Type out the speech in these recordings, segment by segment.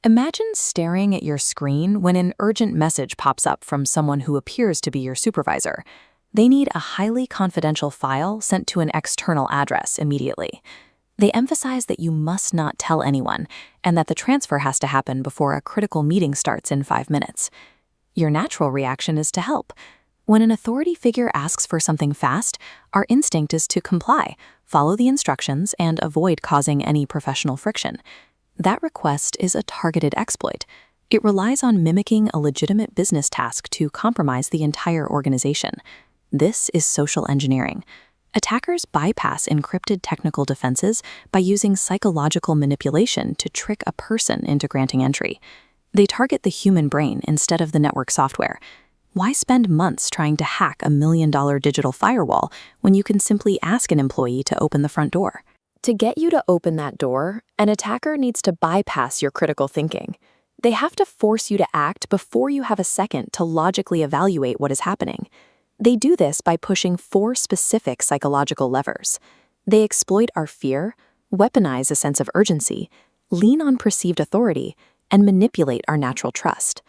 Imagine staring at your screen when an urgent message pops up from someone who appears to be your supervisor. They need a highly confidential file sent to an external address immediately. They emphasize that you must not tell anyone and that the transfer has to happen before a critical meeting starts in 5 minutes. Your natural reaction is to help. When an authority figure asks for something fast, our instinct is to comply, follow the instructions, and avoid causing any professional friction. That request is a targeted exploit. It relies on mimicking a legitimate business task to compromise the entire organization. This is social engineering. Attackers bypass encrypted technical defenses by using psychological manipulation to trick a person into granting entry. They target the human brain instead of the network software. Why spend months trying to hack a $1 million digital firewall when you can simply ask an employee to open the front door? To get you to open that door, an attacker needs to bypass your critical thinking. They have to force you to act before you have a second to logically evaluate what is happening. They do this by pushing 4 specific psychological levers. They exploit our fear, weaponize a sense of urgency, lean on perceived authority, and manipulate our natural trust.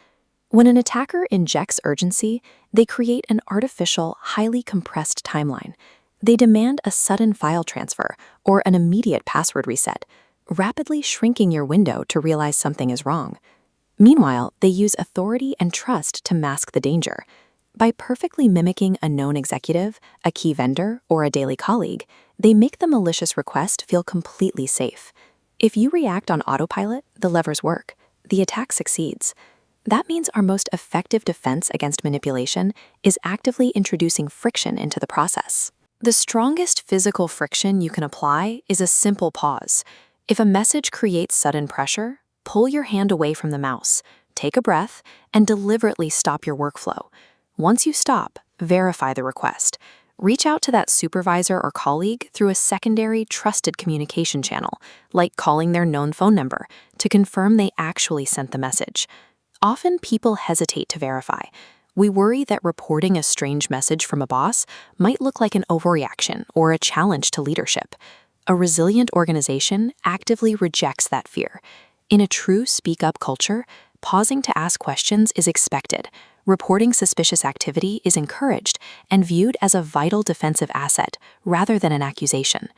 When an attacker injects urgency, they create an artificial, highly compressed timeline. They demand a sudden file transfer or an immediate password reset, rapidly shrinking your window to realize something is wrong. Meanwhile, they use authority and trust to mask the danger. By perfectly mimicking a known executive, a key vendor, or a daily colleague, they make the malicious request feel completely safe. If you react on autopilot, the levers work. The attack succeeds. That means our most effective defense against manipulation is actively introducing friction into the process. The strongest physical friction you can apply is a simple pause. If a message creates sudden pressure, pull your hand away from the mouse, take a breath, and deliberately stop your workflow. Once you stop, verify the request. Reach out to that supervisor or colleague through a secondary, trusted communication channel, like calling their known phone number, to confirm they actually sent the message. Often people hesitate to verify. We worry that reporting a strange message from a boss might look like an overreaction or a challenge to leadership. A resilient organization actively rejects that fear. In a true speak-up culture, pausing to ask questions is expected. Reporting suspicious activity is encouraged and viewed as a vital defensive asset rather than an accusation.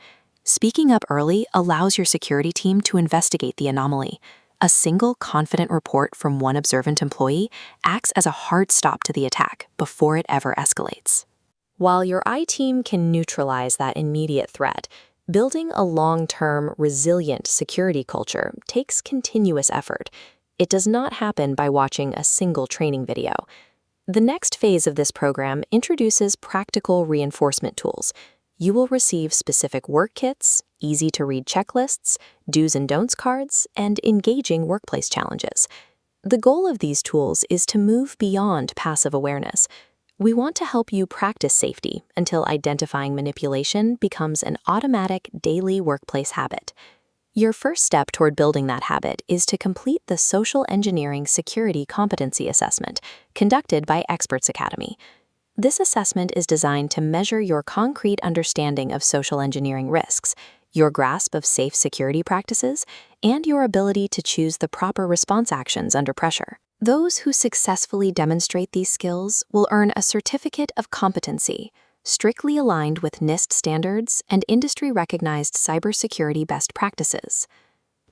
Speaking up early allows your security team to investigate the anomaly. A single confident report from one observant employee acts as a hard stop to the attack before it ever escalates. While your I team can neutralize that immediate threat, building a long-term, resilient security culture takes continuous effort. It does not happen by watching a single training video. The next phase of this program introduces practical reinforcement tools. You will receive specific work kits, easy-to-read checklists, do's and don'ts cards, and engaging workplace challenges. The goal of these tools is to move beyond passive awareness. We want to help you practice safety until identifying manipulation becomes an automatic daily workplace habit. Your first step toward building that habit is to complete the Social Engineering Security Competency Assessment conducted by Experts Academy. This assessment is designed to measure your concrete understanding of social engineering risks, your grasp of safe security practices, and your ability to choose the proper response actions under pressure. Those who successfully demonstrate these skills will earn a certificate of competency, strictly aligned with NIST standards and industry-recognized cybersecurity best practices.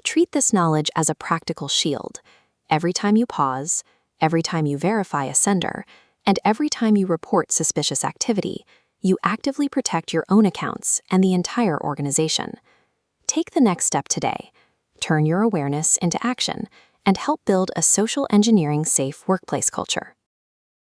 Treat this knowledge as a practical shield. Every time you pause, every time you verify a sender, and every time you report suspicious activity, you actively protect your own accounts and the entire organization. Take the next step today. Turn your awareness into action and help build a social engineering safe workplace culture.